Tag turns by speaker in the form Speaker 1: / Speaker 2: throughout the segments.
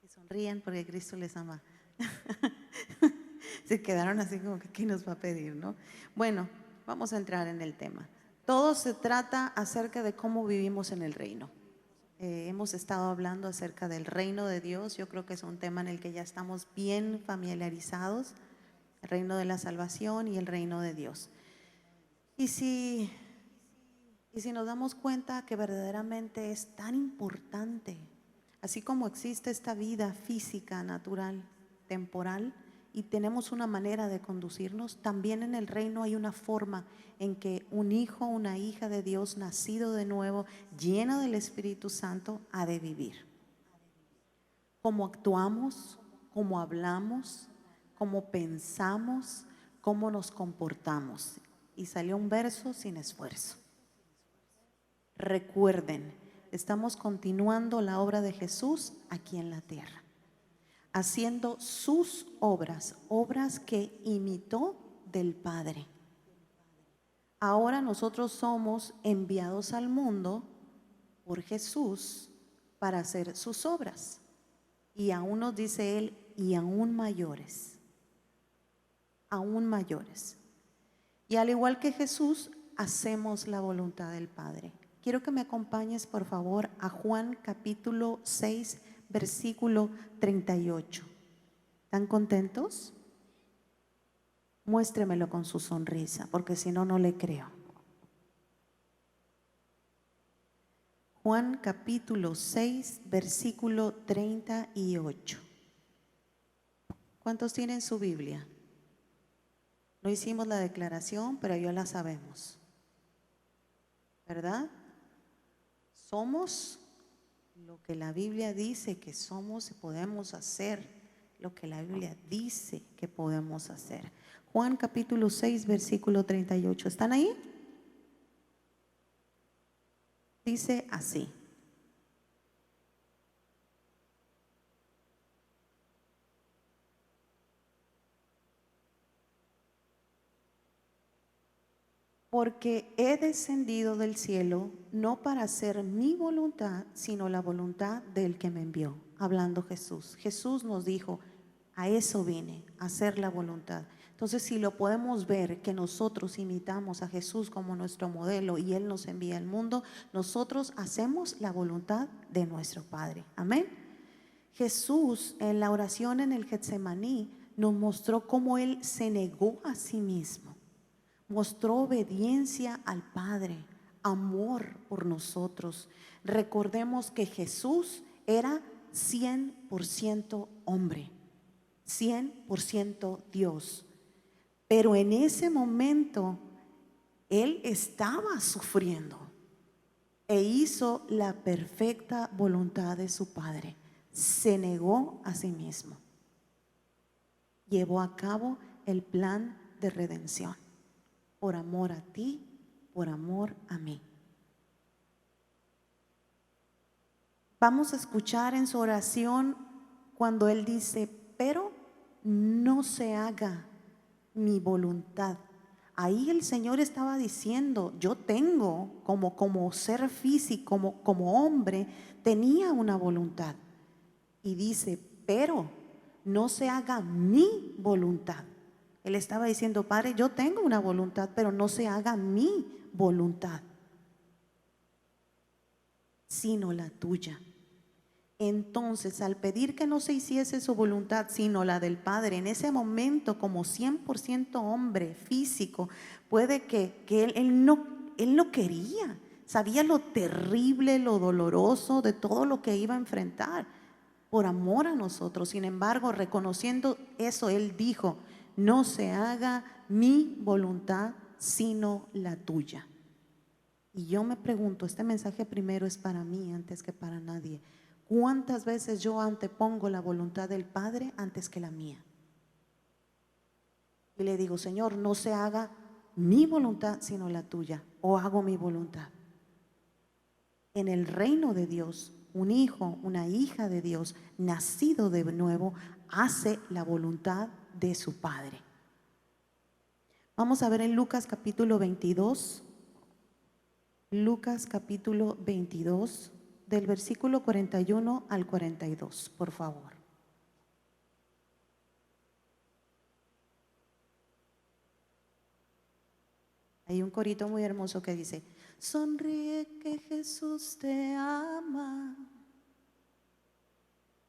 Speaker 1: Sonrían porque Cristo les ama. Se quedaron así como que, ¿qué nos va a pedir, no? Bueno, vamos a entrar en el tema. Todo se trata acerca de cómo vivimos en el reino. Hemos estado hablando acerca del reino de Dios. Yo creo que es un tema en el que ya estamos bien familiarizados. El reino de la salvación y el reino de Dios. Y si nos damos cuenta que verdaderamente es tan importante, así como existe esta vida física, natural, temporal, y tenemos una manera de conducirnos, también en el reino hay una forma en que un hijo, una hija de Dios, nacido de nuevo, lleno del Espíritu Santo, ha de vivir. Cómo actuamos, cómo hablamos, cómo pensamos, cómo nos comportamos. Y salió un verso: sin esfuerzo. Recuerden, estamos continuando la obra de Jesús aquí en la tierra, haciendo sus obras, obras que imitó del Padre. Ahora nosotros somos enviados al mundo por Jesús para hacer sus obras. Y aún nos dice Él, y aún mayores. Aún mayores. Y al igual que Jesús, hacemos la voluntad del Padre. Quiero que me acompañes, por favor, a Juan capítulo 6, versículo 38. ¿Están contentos? Muéstremelo con su sonrisa, porque si no, no le creo. Juan capítulo 6, versículo 38. ¿Cuántos tienen su Biblia? No hicimos la declaración, pero ya la sabemos, ¿verdad? Somos lo que la Biblia dice que somos y podemos hacer lo que la Biblia dice que podemos hacer. Juan capítulo 6, versículo 38. ¿Están ahí? Dice así: porque he descendido del cielo no para hacer mi voluntad, sino la voluntad del que me envió. Hablando Jesús. Jesús nos dijo, a eso vine, a hacer la voluntad. Entonces, si lo podemos ver, que nosotros imitamos a Jesús como nuestro modelo y Él nos envía al mundo, nosotros hacemos la voluntad de nuestro Padre. Amén. Jesús, en la oración en el Getsemaní, nos mostró cómo Él se negó a sí mismo. Mostró obediencia al Padre, amor por nosotros. Recordemos que Jesús era 100% hombre, 100% Dios. Pero en ese momento Él estaba sufriendo e hizo la perfecta voluntad de su Padre. Se negó a sí mismo. Llevó a cabo el plan de redención. Por amor a ti, por amor a mí. Vamos a escuchar en su oración cuando Él dice, pero no se haga mi voluntad. Ahí el Señor estaba diciendo, yo tengo como ser físico, como hombre, tenía una voluntad. Y dice, pero no se haga mi voluntad. Él estaba diciendo, Padre, yo tengo una voluntad, pero no se haga mi voluntad, sino la tuya. Entonces, al pedir que no se hiciese su voluntad, sino la del Padre, en ese momento, como 100% hombre físico, puede que él no quería, sabía lo terrible, lo doloroso de todo lo que iba a enfrentar por amor a nosotros. Sin embargo, reconociendo eso, Él dijo, no se haga mi voluntad, sino la tuya. Y yo me pregunto, este mensaje primero es para mí antes que para nadie. ¿Cuántas veces yo antepongo la voluntad del Padre antes que la mía? Y le digo, Señor, no se haga mi voluntad, sino la tuya, o hago mi voluntad. En el reino de Dios, un hijo, una hija de Dios, nacido de nuevo, hace la voluntad de su Padre. Vamos a ver en Lucas capítulo 22. Lucas capítulo 22, del versículo 41 al 42, por favor. Hay un corito muy hermoso que dice: sonríe que Jesús te ama.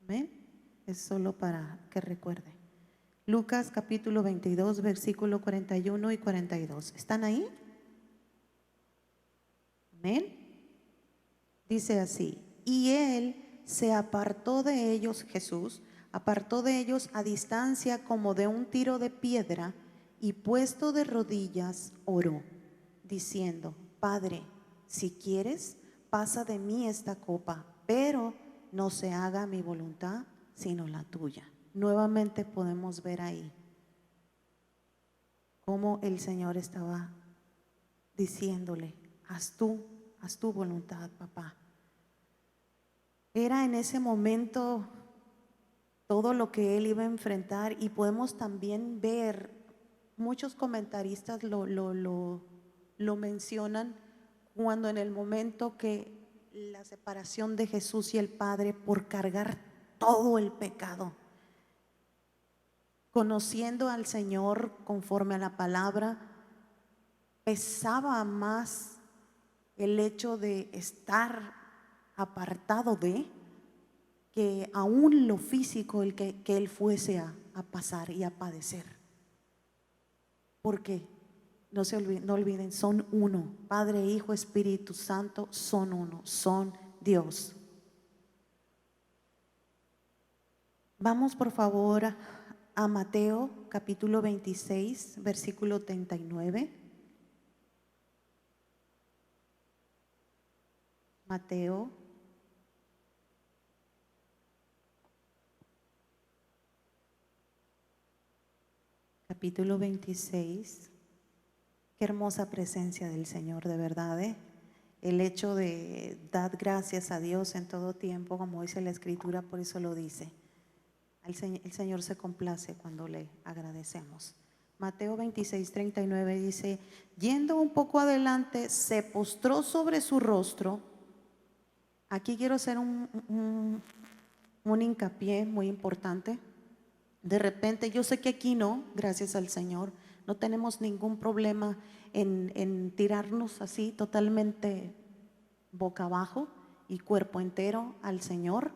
Speaker 1: Amén. Es solo para que recuerde. Lucas capítulo 22, versículo 41 y 42. ¿Están ahí? Amén. Dice así: y él se apartó de ellos, Jesús, apartó de ellos a distancia como de un tiro de piedra, y puesto de rodillas oró, diciendo: Padre, si quieres, pasa de mí esta copa, pero no se haga mi voluntad, sino la tuya. Nuevamente podemos ver ahí cómo el Señor estaba diciéndole: haz tu voluntad, papá. Era en ese momento todo lo que él iba a enfrentar, y podemos también ver, muchos comentaristas lo mencionan, cuando en el momento que la separación de Jesús y el Padre por cargar todo el pecado, conociendo al Señor conforme a la palabra, pesaba más el hecho de estar apartado de, que aún lo físico, el que él fuese a pasar y a padecer. Porque no olviden, son uno. Padre, Hijo, Espíritu Santo son uno, son Dios. Vamos por favor a Mateo capítulo 26, versículo 39. Mateo capítulo 26. Qué hermosa presencia del Señor, de verdad, ¿eh? El hecho de dar gracias a Dios en todo tiempo, como dice la Escritura, por eso lo dice. El Señor se complace cuando le agradecemos. Mateo 26, 39 dice: yendo un poco adelante, se postró sobre su rostro. Aquí quiero hacer un hincapié muy importante. De repente, yo sé que aquí no, gracias al Señor, no tenemos ningún problema en tirarnos así totalmente boca abajo y cuerpo entero al Señor,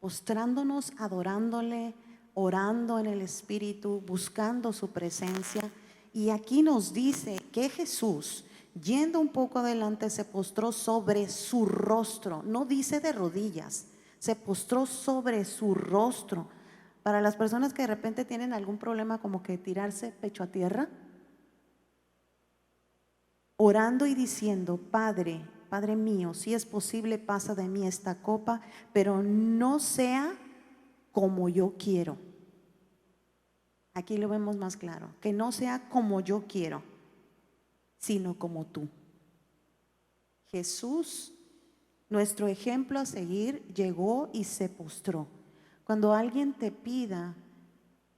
Speaker 1: postrándonos, adorándole, orando en el Espíritu, buscando su presencia. Y aquí nos dice que Jesús, yendo un poco adelante, se postró sobre su rostro. No dice de rodillas, se postró sobre su rostro. Para las personas que de repente tienen algún problema, como que tirarse pecho a tierra, orando y diciendo: Padre, Padre mío, si es posible, pasa de mí esta copa, pero no sea como yo quiero. Aquí lo vemos más claro: que no sea como yo quiero, sino como tú. Jesús, nuestro ejemplo a seguir, llegó y se postró. Cuando alguien te pida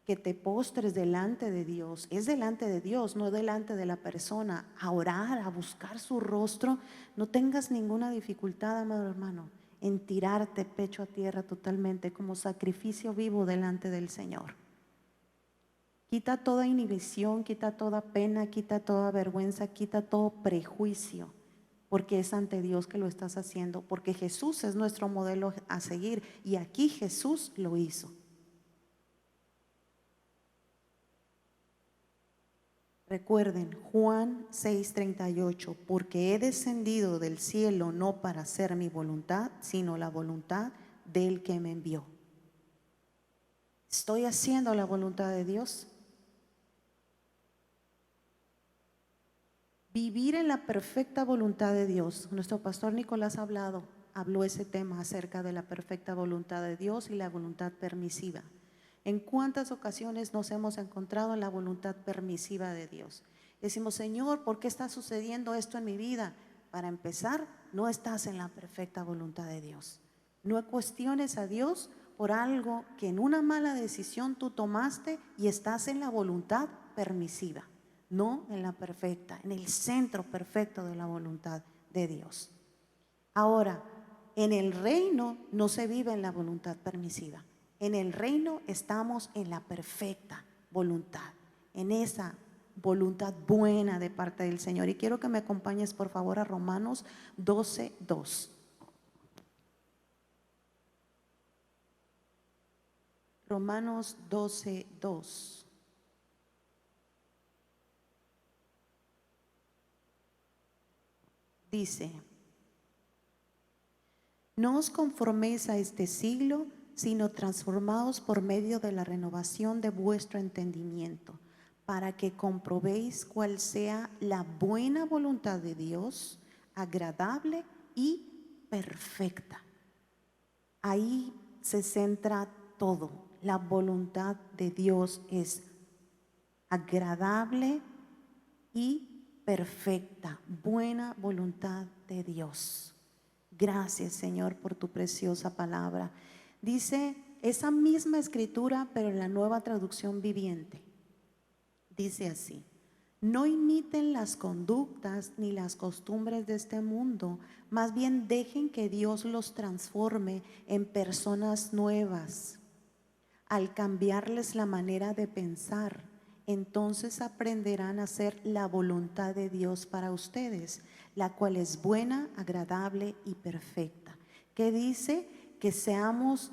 Speaker 1: que te postres delante de Dios, es delante de Dios, no delante de la persona, a orar, a buscar su rostro. No tengas ninguna dificultad, amado hermano, en tirarte pecho a tierra totalmente como sacrificio vivo delante del Señor. Quita toda inhibición, quita toda pena, quita toda vergüenza, quita todo prejuicio, porque es ante Dios que lo estás haciendo, porque Jesús es nuestro modelo a seguir, y aquí Jesús lo hizo. Recuerden Juan 6:38: porque he descendido del cielo no para hacer mi voluntad, sino la voluntad del que me envió. ¿Estoy haciendo la voluntad de Dios? Vivir en la perfecta voluntad de Dios. Nuestro pastor Nicolás habló ese tema acerca de la perfecta voluntad de Dios y la voluntad permisiva. ¿En cuántas ocasiones nos hemos encontrado en la voluntad permisiva de Dios? Decimos: Señor, ¿por qué está sucediendo esto en mi vida? Para empezar, no estás en la perfecta voluntad de Dios. No cuestiones a Dios por algo que en una mala decisión tú tomaste, y estás en la voluntad permisiva, no en la perfecta, en el centro perfecto de la voluntad de Dios. Ahora, en el reino no se vive en la voluntad permisiva. En el reino estamos en la perfecta voluntad, en esa voluntad buena de parte del Señor. Y quiero que me acompañes por favor a Romanos 12:2. Romanos 12:2. Dice: no os conforméis a este siglo, sino transformaos por medio de la renovación de vuestro entendimiento, para que comprobéis cuál sea la buena voluntad de Dios, agradable y perfecta. Ahí se centra todo. La voluntad de Dios es agradable y perfecta. Buena voluntad de Dios. Gracias, Señor, por tu preciosa palabra. Dice esa misma escritura, pero en la Nueva Traducción Viviente. Dice así: no imiten las conductas ni las costumbres de este mundo, más bien dejen que Dios los transforme en personas nuevas. Al cambiarles la manera de pensar, entonces aprenderán a hacer la voluntad de Dios para ustedes, la cual es buena, agradable y perfecta. ¿Qué dice? Que seamos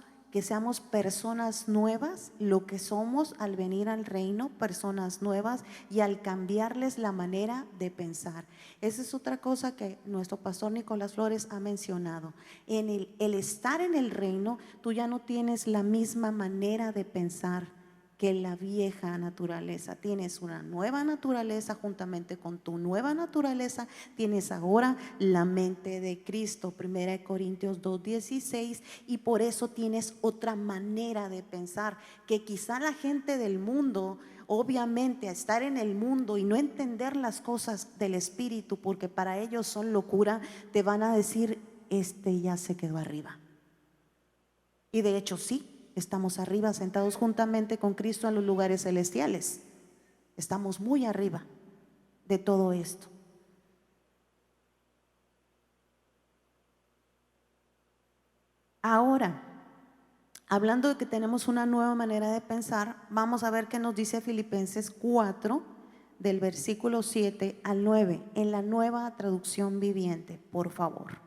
Speaker 1: personas nuevas, lo que somos al venir al reino, personas nuevas, y al cambiarles la manera de pensar. Esa es otra cosa que nuestro pastor Nicolás Flores ha mencionado. En el estar en el reino, tú ya no tienes la misma manera de pensar que la vieja naturaleza. Tienes una nueva naturaleza juntamente con tu nueva naturaleza. Tienes ahora la mente de Cristo, 1 Corintios 2:16, y por eso tienes otra manera de pensar, que quizá la gente del mundo, obviamente, a estar en el mundo y no entender las cosas del Espíritu, porque para ellos son locura, te van a decir: este ya se quedó arriba. Y de hecho sí. Estamos arriba, sentados juntamente con Cristo en los lugares celestiales. Estamos muy arriba de todo esto. Ahora, hablando de que tenemos una nueva manera de pensar, vamos a ver qué nos dice Filipenses 4, del versículo 7 al 9, en la Nueva Traducción Viviente, por favor.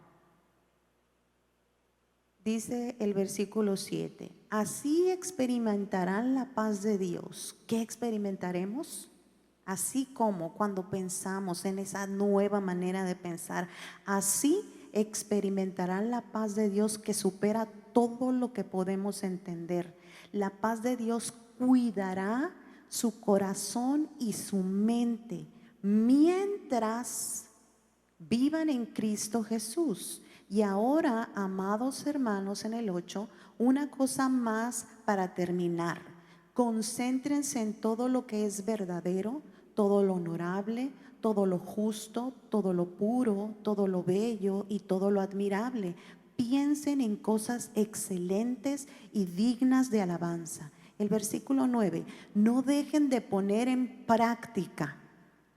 Speaker 1: Dice el versículo 7: así experimentarán la paz de Dios. ¿Qué experimentaremos? Así como cuando pensamos en esa nueva manera de pensar, así experimentarán la paz de Dios que supera todo lo que podemos entender. La paz de Dios cuidará su corazón y su mente mientras vivan en Cristo Jesús. Y ahora, amados hermanos, en el 8, una cosa más para terminar. Concéntrense en todo lo que es verdadero, todo lo honorable, todo lo justo, todo lo puro, todo lo bello y todo lo admirable. Piensen en cosas excelentes y dignas de alabanza. El versículo 9, no dejen de poner en práctica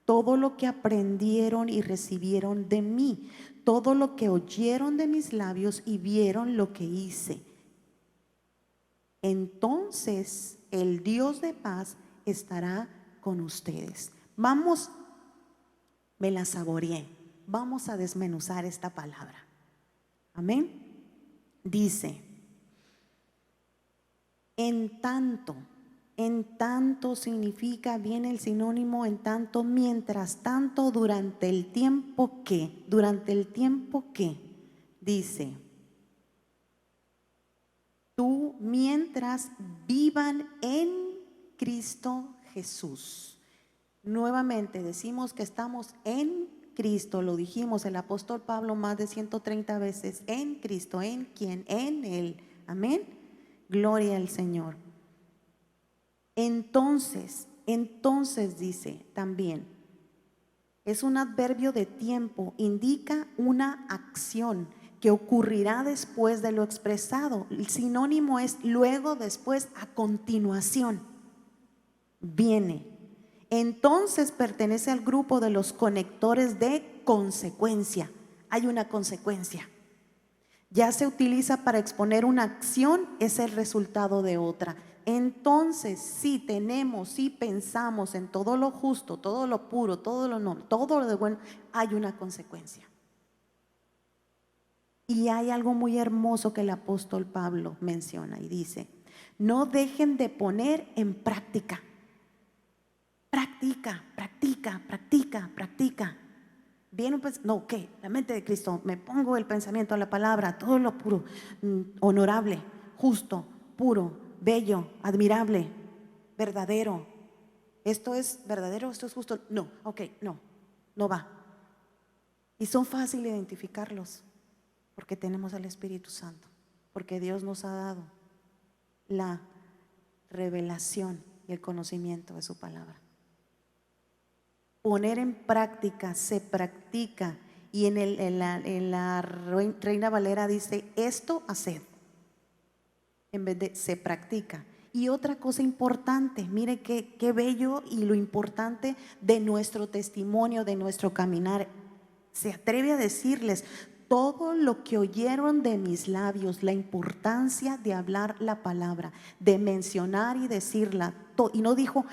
Speaker 1: todo lo que aprendieron y recibieron de mí, todo lo que oyeron de mis labios y vieron lo que hice. Entonces el Dios de paz estará con ustedes. Vamos, me la saboreé. Vamos a desmenuzar esta palabra. Amén. Dice: en tanto significa, viene el sinónimo en tanto, mientras tanto, durante el tiempo que, dice: tú mientras vivan en Cristo Jesús. Nuevamente decimos que estamos en Cristo, lo dijimos el apóstol Pablo más de 130 veces, en Cristo. ¿En quién? En Él. Amén. Gloria al Señor. Entonces dice también, es un adverbio de tiempo, indica una acción que ocurrirá después de lo expresado. El sinónimo es luego, después, a continuación. Viene. Entonces pertenece al grupo de los conectores de consecuencia. Hay una consecuencia. ya se utiliza para exponer una acción, es el resultado de otra. Entonces, si tenemos, si pensamos en todo lo justo, todo lo puro, todo lo noble, todo lo de bueno, hay una consecuencia. Y hay algo muy hermoso que el apóstol Pablo menciona y dice: no dejen de poner en práctica. Practica, practica, practica, practica. Bien, pues, no, ¿qué? La mente de Cristo, me pongo el pensamiento a la palabra, todo lo puro, honorable, justo, puro, bello, admirable, verdadero. ¿Esto es verdadero? ¿Esto es justo? No, ok, no, no va. Y son fáciles de identificarlos porque tenemos al Espíritu Santo, porque Dios nos ha dado la revelación y el conocimiento de su palabra. Poner en práctica, se practica. Y en la Reina Valera dice: esto haced, en vez de se practica. Y otra cosa importante, mire qué bello y lo importante de nuestro testimonio, de nuestro caminar. Se atreve a decirles: todo lo que oyeron de mis labios, la importancia de hablar la palabra, de mencionar y decirla. Y no dijo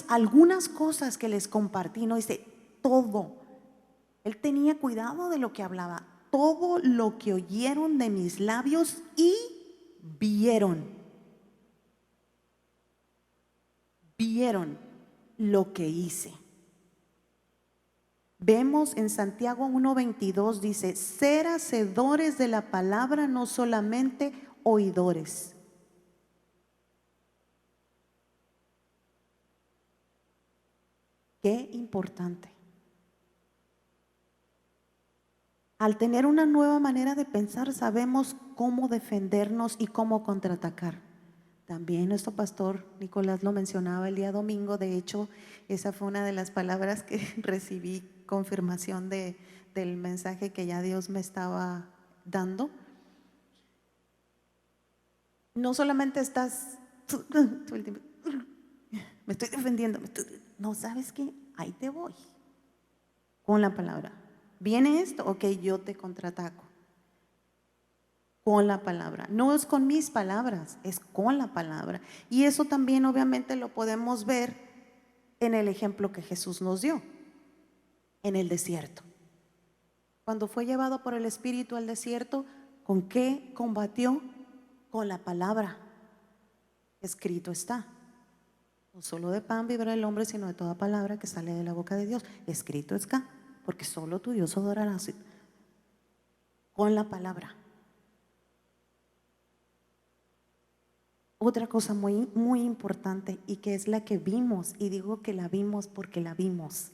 Speaker 1: algunas cosas que les compartí, no dice todo. Él tenía cuidado de lo que hablaba. Todo lo que oyeron de mis labios y vieron lo que hice. Vemos en Santiago 1:22 dice: ser hacedores de la palabra, no solamente oidores. Qué importante. Al tener una nueva manera de pensar, sabemos cómo defendernos y cómo contraatacar. También nuestro pastor Nicolás lo mencionaba el día domingo. De hecho, esa fue una de las palabras que recibí confirmación del mensaje que ya Dios me estaba dando. No solamente estás me estoy defendiendo, no, ¿sabes qué? Ahí te voy con la palabra. ¿Viene esto? Ok, yo te contraataco con la palabra. No es con mis palabras, es con la palabra. Y eso también obviamente lo podemos ver en el ejemplo que Jesús nos dio en el desierto. Cuando fue llevado por el Espíritu al desierto, ¿con qué combatió? Con la palabra. Escrito está: no solo de pan vivirá el hombre, sino de toda palabra que sale de la boca de Dios. Escrito está, porque solo tu Dios adorarás. Con la palabra. Otra cosa muy, muy importante, y que es la que vimos, y digo que la vimos porque la vimos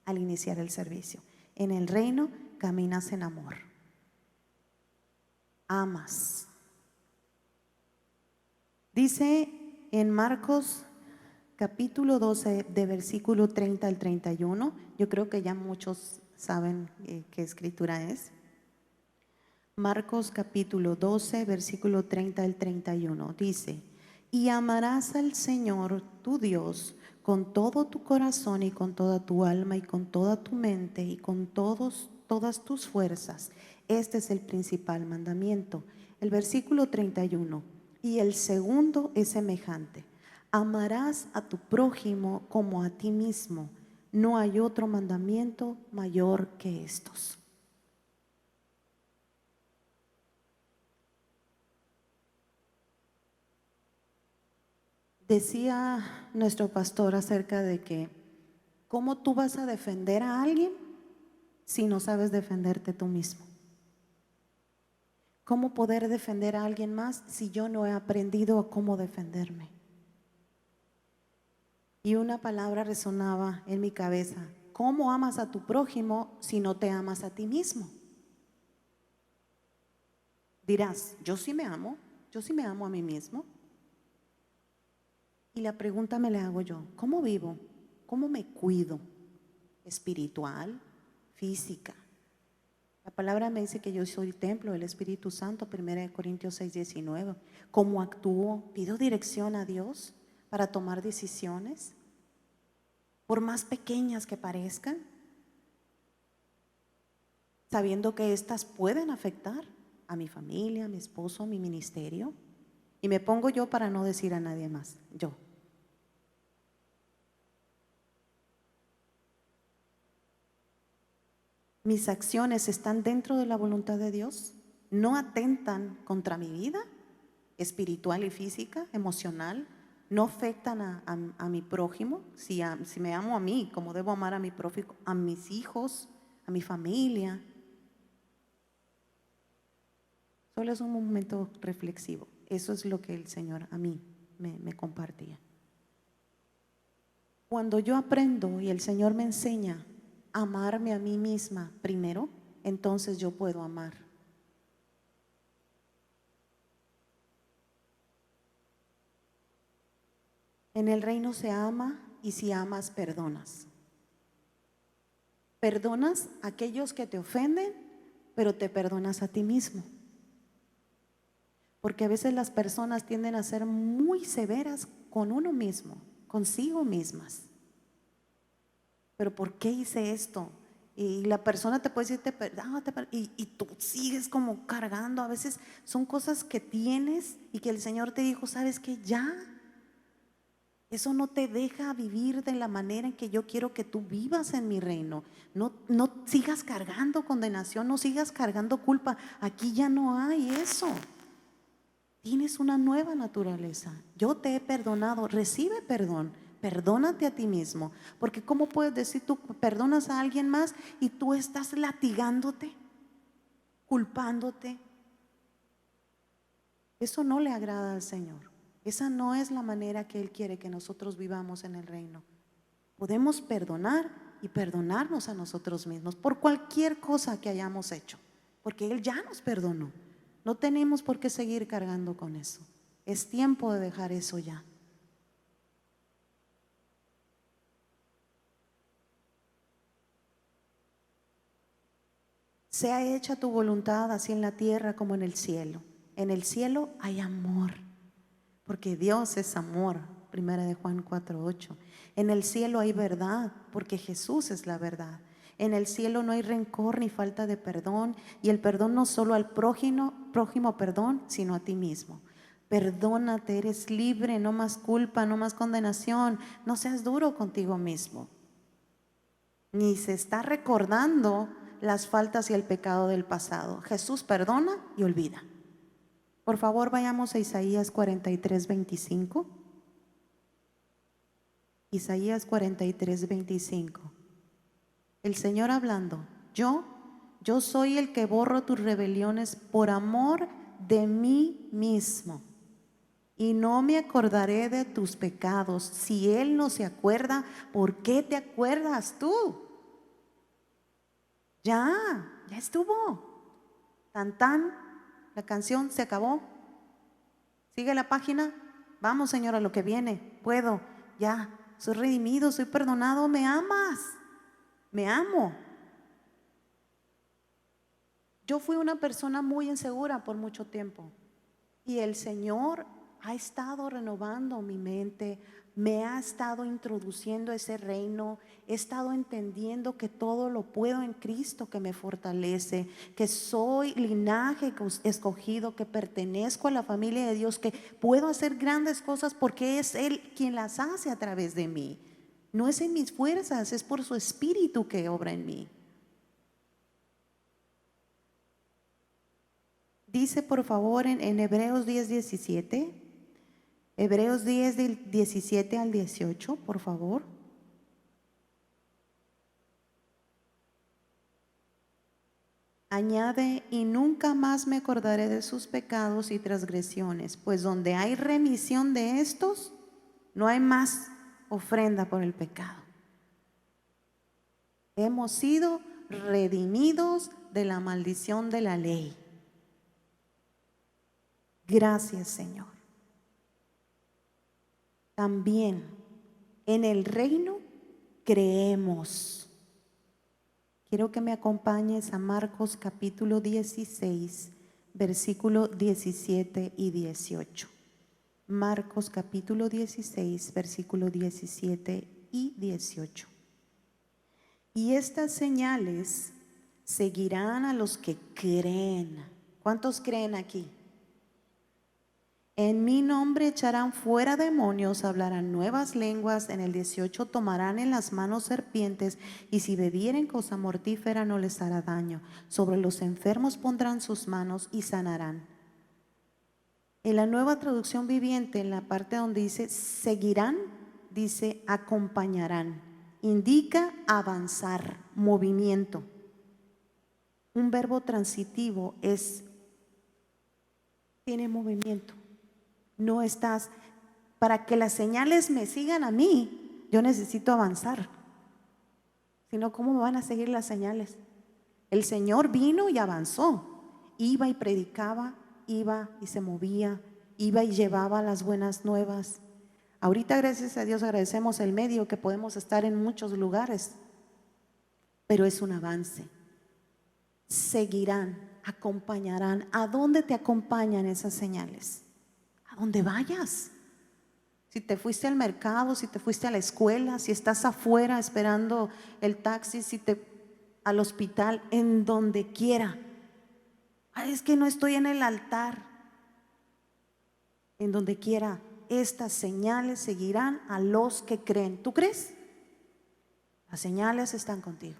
Speaker 1: al iniciar el servicio: en el reino caminas en amor, amas. Dice en Marcos capítulo 12, de versículo 30 al 31, yo creo que ya muchos saben qué escritura es. Marcos capítulo 12, versículo 30 al 31, dice: y amarás al Señor tu Dios con todo tu corazón y con toda tu alma y con toda tu mente y con todas tus fuerzas. Este es el principal mandamiento. El versículo 31, y el segundo es semejante: amarás a tu prójimo como a ti mismo. No hay otro mandamiento mayor que estos. Decía nuestro pastor acerca de que ¿cómo tú vas a defender a alguien si no sabes defenderte tú mismo? ¿Cómo poder defender a alguien más si yo no he aprendido a cómo defenderme? Y una palabra resonaba en mi cabeza: ¿cómo amas a tu prójimo si no te amas a ti mismo? Dirás: yo sí me amo a mí mismo. Y la pregunta me la hago yo: ¿cómo vivo? ¿Cómo me cuido? Espiritual, física. La palabra me dice que yo soy templo del Espíritu Santo, 1 Corintios 6:19. ¿Cómo actúo? ¿Pido dirección a Dios para tomar decisiones? Por más pequeñas que parezcan, sabiendo que éstas pueden afectar. a mi familia, a mi esposo, a mi ministerio. Y me pongo yo para no decir a nadie más, yo. Mis acciones están dentro de la voluntad de Dios, no atentan contra mi vida espiritual y física, emocional, no afectan a mi prójimo, si me amo a mí, como debo amar a mi prójimo, a mis hijos, a mi familia. Solo es un momento reflexivo. Eso es lo que el Señor a mí me compartía. Cuando yo aprendo y el Señor me enseña a amarme a mí misma primero, entonces yo puedo amar. En el reino se ama y si amas, perdonas. Perdonas a aquellos que te ofenden, pero te perdonas a ti mismo. Porque a veces las personas tienden a ser muy severas con uno mismo, consigo mismas. ¿Pero por qué hice esto? Y la persona te puede decir, y tú sigues como cargando. A veces son cosas que tienes y que el Señor te dijo, ¿sabes qué? Ya. Eso no te deja vivir de la manera en que yo quiero que tú vivas en mi reino. No sigas cargando condenación, no sigas cargando culpa. Aquí ya no hay eso. Tienes una nueva naturaleza. Yo te he perdonado, recibe perdón. Perdónate a ti mismo. Porque ¿cómo puedes decir tú perdonas a alguien más y tú estás latigándote, culpándote? Eso no le agrada al Señor. Esa no es la manera que Él quiere que nosotros vivamos en el reino. Podemos perdonar y perdonarnos a nosotros mismos por cualquier cosa que hayamos hecho, porque Él ya nos perdonó. No tenemos por qué seguir cargando con eso. Es tiempo de dejar eso ya. Sea hecha tu voluntad así en la tierra como en el cielo. En el cielo hay amor, porque Dios es amor. Primera de Juan 4:8. En el cielo hay verdad, porque Jesús es la verdad. En el cielo no hay rencor ni falta de perdón, y el perdón no solo al prójimo, perdón, sino a ti mismo. Perdónate, eres libre, no más culpa, no más condenación. No seas duro contigo mismo. Ni se está recordando las faltas y el pecado del pasado. Jesús perdona y olvida. Por favor, vayamos a Isaías 43:25. Isaías 43:25. El Señor hablando, yo soy el que borro tus rebeliones por amor de mí mismo, y no me acordaré de tus pecados. Si Él no se acuerda, ¿por qué te acuerdas tú? Ya estuvo. Tan tan, la canción se acabó. Sigue la página. Vamos, Señor, a lo que viene. Puedo, ya, soy redimido, soy perdonado. Me amas, me amo. Yo fui una persona muy insegura por mucho tiempo y el Señor ha estado renovando mi mente, me ha estado introduciendo a ese reino, he estado entendiendo que todo lo puedo en Cristo que me fortalece, que soy linaje escogido, que pertenezco a la familia de Dios, que puedo hacer grandes cosas porque es Él quien las hace a través de mí. No es en mis fuerzas, es por su Espíritu que obra en mí. Dice por favor en Hebreos 10:17, Hebreos 10 del 17 al 18, por favor. Añade, y nunca más me acordaré de sus pecados y transgresiones, pues donde hay remisión de estos, no hay más ofrenda por el pecado. Hemos sido redimidos de la maldición de la ley. Gracias, Señor. También en el reino creemos. Quiero que me acompañes a Marcos capítulo 16, versículo 17 y 18. Marcos capítulo 16, versículo 17 y 18. Y estas señales seguirán a los que creen. ¿Cuántos creen aquí? En mi nombre echarán fuera demonios, hablarán nuevas lenguas. En el 18 tomarán en las manos serpientes, y si bebieren cosa mortífera no les hará daño. Sobre los enfermos pondrán sus manos y sanarán. En la Nueva Traducción Viviente, en la parte donde dice seguirán, dice acompañarán. Indica avanzar, movimiento. Un verbo transitivo tiene movimiento. No estás, para que las señales me sigan a mí, yo necesito avanzar. Si no, ¿cómo me van a seguir las señales? El Señor vino y avanzó. Iba y predicaba, iba y se movía, iba y llevaba las buenas nuevas. Ahorita, gracias a Dios, agradecemos el medio que podemos estar en muchos lugares, pero es un avance. Seguirán, acompañarán. ¿A dónde te acompañan esas señales? A donde vayas. Si te fuiste al mercado, si te fuiste a la escuela, si estás afuera esperando el taxi, al hospital, en donde quiera. Es que no estoy en el altar. En donde quiera, estas señales seguirán a los que creen. ¿Tú crees? Las señales están contigo.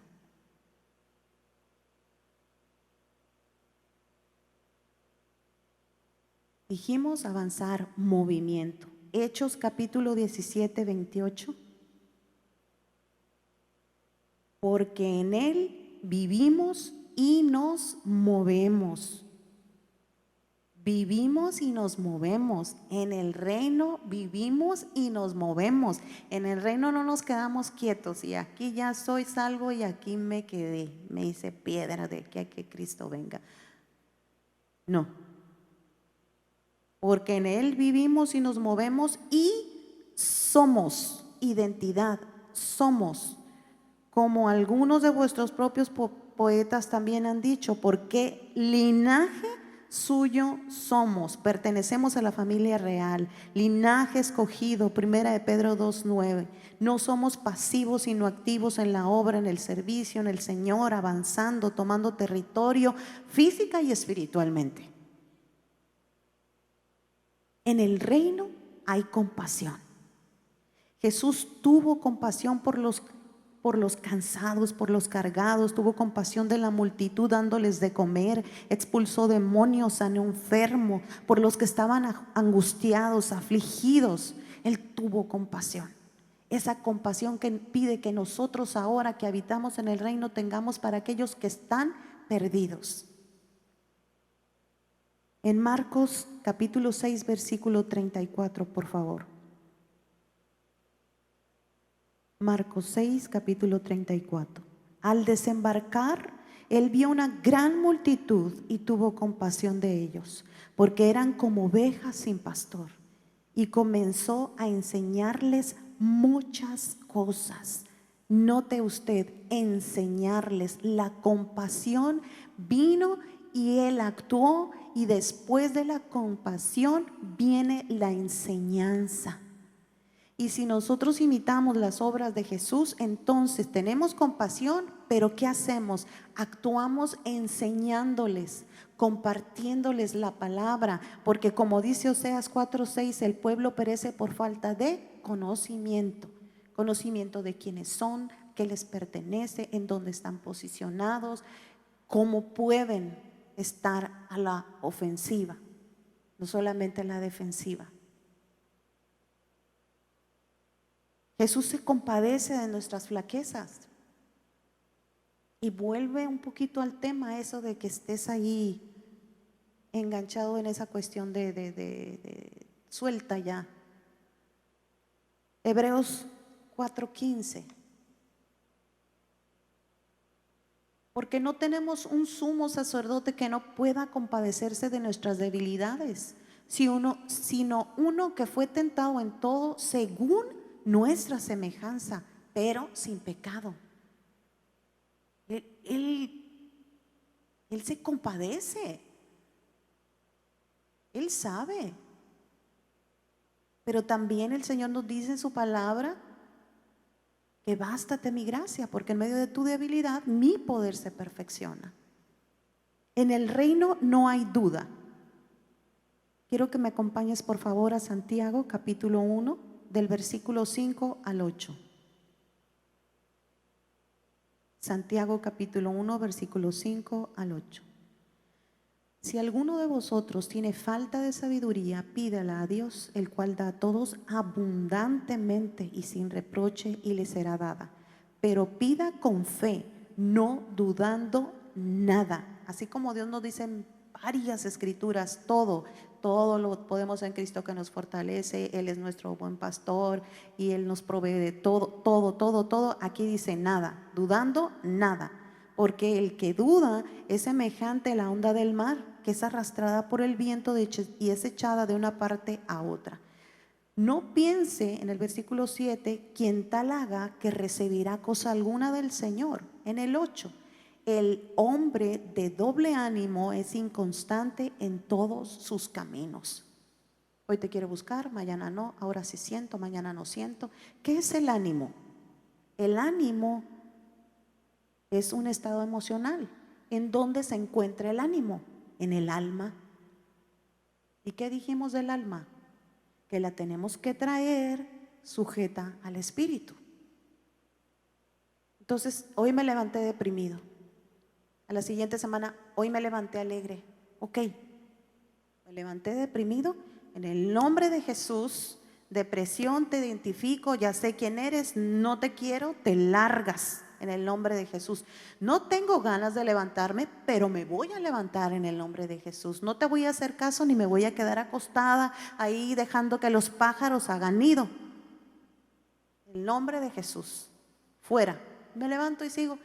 Speaker 1: Dijimos avanzar, movimiento. Hechos capítulo 17, 28. Porque en Él vivimos y nos movemos. Vivimos y nos movemos. En el reino vivimos y nos movemos. En el reino no nos quedamos quietos y aquí ya soy salvo y aquí me quedé. Me hice piedra de aquí a que Cristo venga. No. Porque en Él vivimos y nos movemos y somos, identidad, somos, como algunos de vuestros propios poetas también han dicho, porque linaje suyo somos, pertenecemos a la familia real, linaje escogido, primera de Pedro 2:9. No somos pasivos sino activos en la obra, en el servicio, en el Señor, avanzando, tomando territorio física y espiritualmente. En el reino hay compasión. Jesús tuvo compasión por los cansados, por los cargados, tuvo compasión de la multitud dándoles de comer, expulsó demonios, sanó enfermo, por los que estaban angustiados, afligidos. Él tuvo compasión. Esa compasión que pide que nosotros ahora que habitamos en el reino tengamos para aquellos que están perdidos. En Marcos capítulo 6, versículo 34, por favor. Marcos 6, capítulo 34. Al desembarcar, Él vio una gran multitud y tuvo compasión de ellos, porque eran como ovejas sin pastor, y comenzó a enseñarles muchas cosas. Note usted, enseñarles. La compasión vino y Él actuó, y después de la compasión viene la enseñanza. Y si nosotros imitamos las obras de Jesús, entonces tenemos compasión, pero ¿qué hacemos? Actuamos enseñándoles, compartiéndoles la palabra, porque como dice Oseas 4:6, el pueblo perece por falta de conocimiento. Conocimiento de quiénes son, qué les pertenece, en dónde están posicionados, cómo pueden estar a la ofensiva, no solamente a la defensiva. Jesús se compadece de nuestras flaquezas. Y vuelve un poquito al tema eso de que estés ahí enganchado en esa cuestión de suelta ya. Hebreos 4:15. Porque no tenemos un sumo sacerdote que no pueda compadecerse de nuestras debilidades, sino uno que fue tentado en todo según nuestra semejanza, pero sin pecado. Él se compadece, Él sabe, pero también el Señor nos dice en su palabra que bástate mi gracia, porque en medio de tu debilidad mi poder se perfecciona. En el reino no hay duda. Quiero que me acompañes por favor a Santiago capítulo 1 del versículo 5 al 8. Santiago capítulo 1 versículo 5 al 8. Si alguno de vosotros tiene falta de sabiduría, pídala a Dios, el cual da a todos abundantemente y sin reproche, y le será dada. Pero pida con fe, no dudando nada. Así como Dios nos dice en varias escrituras, todo lo podemos en Cristo que nos fortalece. Él es nuestro buen pastor y Él nos provee de todo. Aquí dice nada, dudando nada. Porque el que duda es semejante a la onda del mar, que es arrastrada por el viento y es echada de una parte a otra. No piense, en el versículo 7, quien tal haga que recibirá cosa alguna del Señor. En el 8, el hombre de doble ánimo es inconstante en todos sus caminos. Hoy te quiero buscar, mañana no, ahora sí siento, mañana no siento. ¿Qué es el ánimo? El ánimo es un estado emocional. ¿En dónde se encuentra el ánimo? En el alma. ¿Y qué dijimos del alma? Que la tenemos que traer sujeta al espíritu. Entonces, hoy me levanté deprimido. A la siguiente semana, hoy me levanté alegre. Ok, me levanté deprimido. En el nombre de Jesús, depresión, te identifico, ya sé quién eres, no te quiero, te largas. En el nombre de Jesús. No tengo ganas de levantarme, pero me voy a levantar en el nombre de Jesús. No te voy a hacer caso ni me voy a quedar acostada ahí dejando que los pájaros hagan nido. En el nombre de Jesús. Fuera. Me levanto y sigo.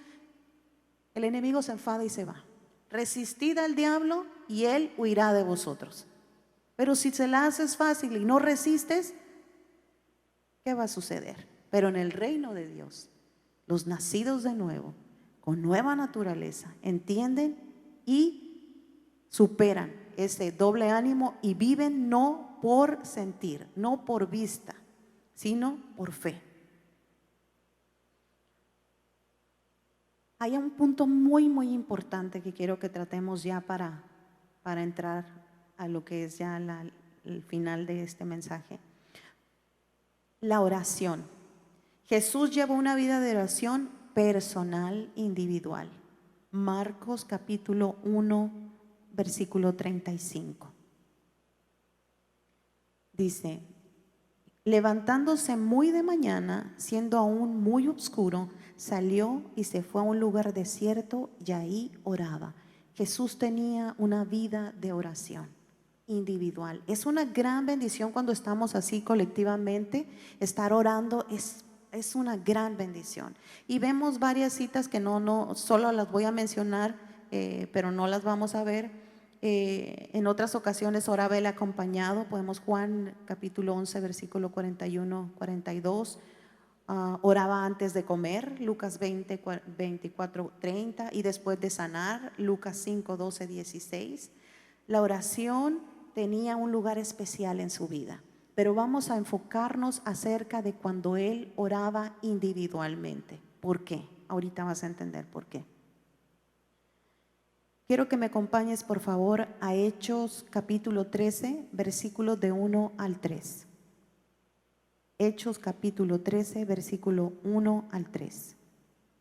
Speaker 1: El enemigo se enfada y se va. Resistid al diablo y él huirá de vosotros. Pero si se la haces fácil y no resistes, ¿qué va a suceder? Pero en el reino de Dios, los nacidos de nuevo, con nueva naturaleza, entienden y superan ese doble ánimo y viven no por sentir, no por vista, sino por fe. Hay un punto muy importante que quiero que tratemos ya para entrar a lo que es ya el final de este mensaje. La oración. Jesús llevó una vida de oración personal, individual. Marcos capítulo 1, versículo 35. Dice, levantándose muy de mañana, siendo aún muy oscuro, salió y se fue a un lugar desierto y ahí oraba. Jesús tenía una vida de oración individual. Es una gran bendición cuando estamos así colectivamente. Estar orando es una gran bendición. Y vemos varias citas que no solo las voy a mencionar, pero no las vamos a ver. En otras ocasiones oraba él acompañado. Podemos Juan capítulo 11 versículo 41, 42. Oraba antes de comer, Lucas 20, 24, 30, y después de sanar, Lucas 5, 12, 16. La oración tenía un lugar especial en su vida, pero vamos a enfocarnos acerca de cuando él oraba individualmente. ¿Por qué? Ahorita vas a entender por qué. Quiero que me acompañes por favor a Hechos capítulo 13, versículos de 1 al 3. Hechos capítulo 13, versículo 1 al 3.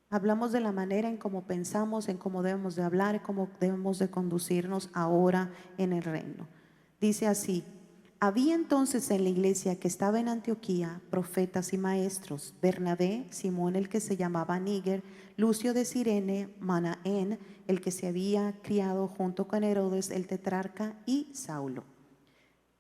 Speaker 1: Hablamos de la manera en cómo pensamos, en cómo debemos de hablar, en cómo debemos de conducirnos ahora en el reino. Dice así: había entonces en la iglesia que estaba en Antioquía profetas y maestros: Bernabé, Simón el que se llamaba Níger, Lucio de Cirene, Manaén el que se había criado junto con Herodes el tetrarca, y Saulo.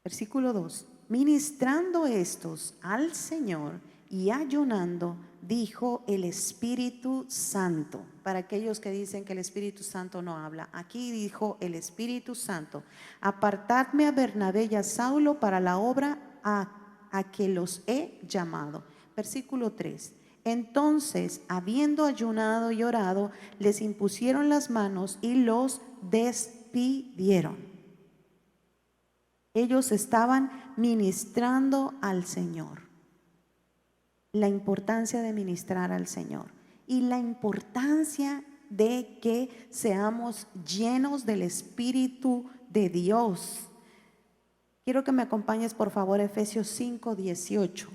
Speaker 1: Versículo 2. Ministrando estos al Señor y ayunando, dijo el Espíritu Santo. Para aquellos que dicen que el Espíritu Santo no habla, aquí dijo el Espíritu Santo: apartadme a Bernabé y a Saulo para la obra a que los he llamado. Versículo 3. Entonces, habiendo ayunado y orado, les impusieron las manos y los despidieron. Ellos estaban ministrando al Señor. La importancia de ministrar al Señor y la importancia de que seamos llenos del Espíritu de Dios. Quiero que me acompañes por favor a Efesios 5:18.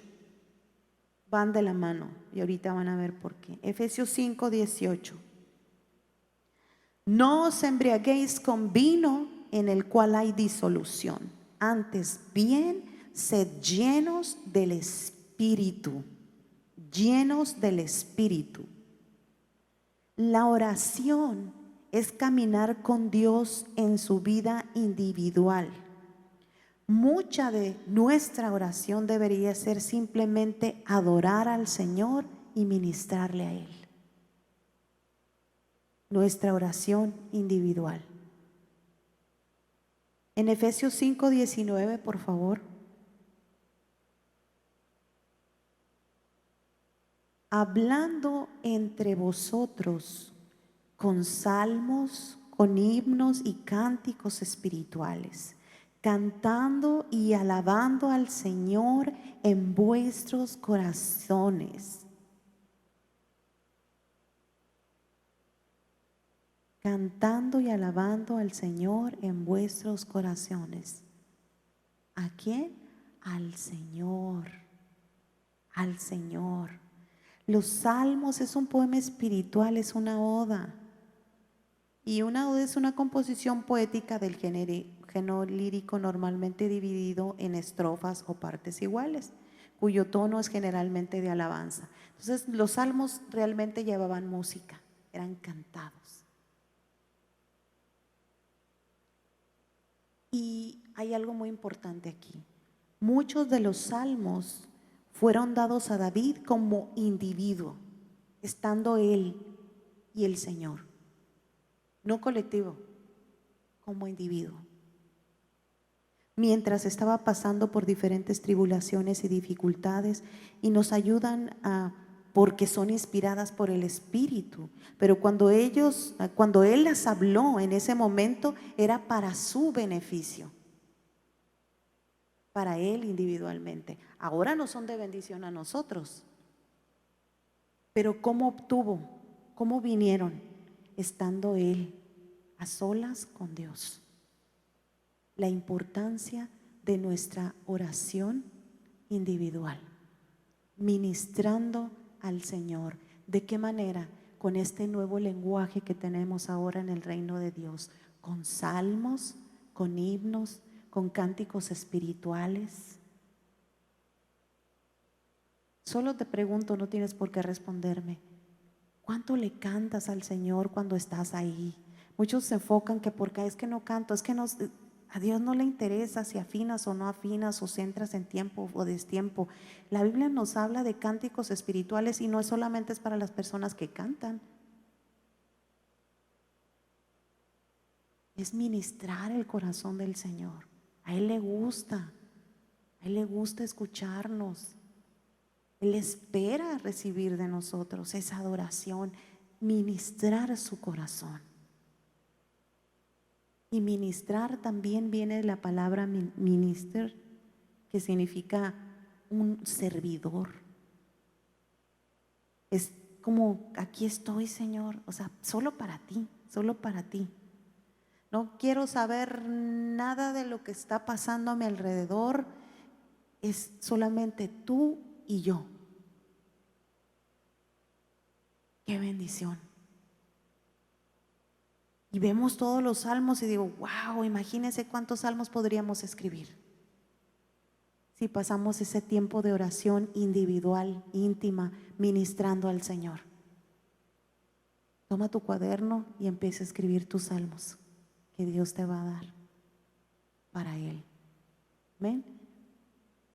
Speaker 1: Van de la mano y ahorita van a ver por qué. Efesios 5:18. No os embriaguéis con vino en el cual hay disolución, antes bien sed llenos del Espíritu, llenos del Espíritu. La oración es caminar con Dios en su vida individual. Mucha de nuestra oración debería ser simplemente adorar al Señor y ministrarle a Él. Nuestra oración individual. En Efesios 5:19, por favor. Hablando entre vosotros con salmos, con himnos y cánticos espirituales, cantando y alabando al Señor en vuestros corazones. Cantando y alabando al Señor en vuestros corazones. ¿A quién? Al Señor. Al Señor. Los salmos es un poema espiritual, es una oda. Y una oda es una composición poética del género lírico normalmente dividido en estrofas o partes iguales, cuyo tono es generalmente de alabanza. Entonces los salmos realmente llevaban música, eran cantados. Y hay algo muy importante aquí. Muchos de los salmos fueron dados a David como individuo, estando él y el Señor. No colectivo, como individuo. Mientras estaba pasando por diferentes tribulaciones y dificultades, y nos ayudan porque son inspiradas por el Espíritu. Pero cuando Él las habló en ese momento, era para su beneficio, para Él individualmente. Ahora no son de bendición a nosotros. Pero ¿cómo obtuvo? ¿Cómo vinieron? Estando Él a solas con Dios. La importancia de nuestra oración individual, ministrando al Señor. ¿De qué manera? Con este nuevo lenguaje que tenemos ahora en el reino de Dios, con salmos, con himnos, con cánticos espirituales. Solo te pregunto, no tienes por qué responderme, ¿cuánto le cantas al Señor cuando estás ahí? Muchos se enfocan que porque es que no canto, es que no, a Dios no le interesa si afinas o no afinas, o centras en tiempo o destiempo. La Biblia nos habla de cánticos espirituales y no solamente es para las personas que cantan. Es ministrar el corazón del Señor. A Él le gusta escucharnos. Él espera recibir de nosotros esa adoración, ministrar su corazón. Y ministrar también viene de la palabra minister, que significa un servidor. Es como, aquí estoy, Señor, o sea, solo para ti, solo para ti. No quiero saber nada de lo que está pasando a mi alrededor, es solamente tú y yo. Qué bendición. Y vemos todos los salmos y digo, wow, imagínense cuántos salmos podríamos escribir si pasamos ese tiempo de oración individual, íntima, ministrando al Señor. Toma tu cuaderno y empieza a escribir tus salmos que Dios te va a dar para Él. Amén.